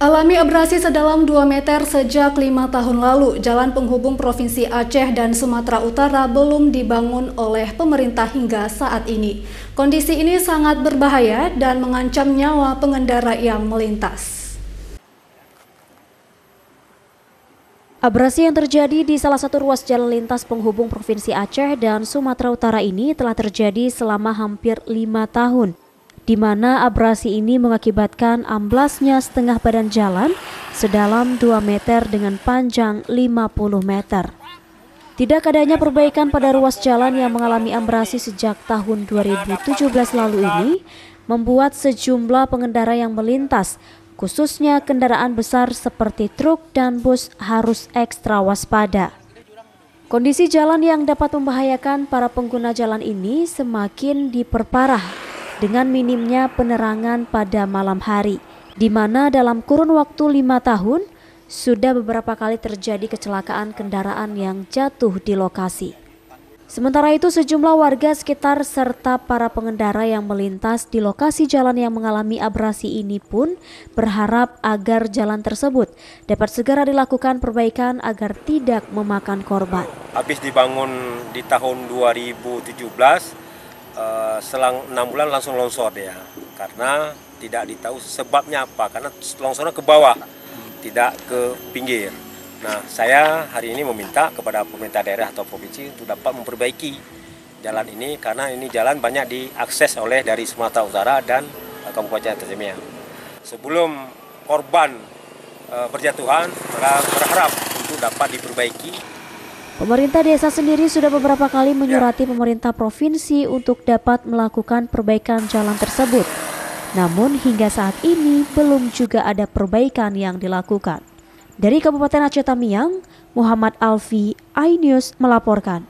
Alami abrasi sedalam 2 meter sejak 5 tahun lalu, jalan penghubung Provinsi Aceh dan Sumatera Utara belum dibangun oleh pemerintah hingga saat ini. Kondisi ini sangat berbahaya dan mengancam nyawa pengendara yang melintas. Abrasi yang terjadi di salah satu ruas jalan lintas penghubung Provinsi Aceh dan Sumatera Utara ini telah terjadi selama hampir 5 tahun. Di mana abrasi ini mengakibatkan amblasnya setengah badan jalan sedalam 2 meter dengan panjang 50 meter. Tidak adanya perbaikan pada ruas jalan yang mengalami abrasi sejak tahun 2017 lalu ini membuat sejumlah pengendara yang melintas, khususnya kendaraan besar seperti truk dan bus, harus ekstra waspada. Kondisi jalan yang dapat membahayakan para pengguna jalan ini semakin diperparah dengan minimnya penerangan pada malam hari, di mana dalam kurun waktu 5 tahun sudah beberapa kali terjadi kecelakaan kendaraan yang jatuh di lokasi. Sementara itu, sejumlah warga sekitar serta para pengendara yang melintas di lokasi jalan yang mengalami abrasi ini pun berharap agar jalan tersebut dapat segera dilakukan perbaikan agar tidak memakan korban. Habis dibangun di tahun 2017, selang 6 bulan langsung longsor dia, karena tidak ditahu sebabnya apa, karena longsornya ke bawah, tidak ke pinggir. Nah, saya hari ini meminta kepada pemerintah daerah atau provinsi untuk dapat memperbaiki jalan ini, karena ini jalan banyak diakses oleh dari Sumatera Utara dan Kabupaten Aceh Miang. Sebelum korban berjatuhan, berharap untuk dapat diperbaiki. Pemerintah desa sendiri sudah beberapa kali menyurati pemerintah provinsi untuk dapat melakukan perbaikan jalan tersebut. Namun hingga saat ini belum juga ada perbaikan yang dilakukan. Dari Kabupaten Aceh Tamiang, Muhammad Alfi, iNews melaporkan.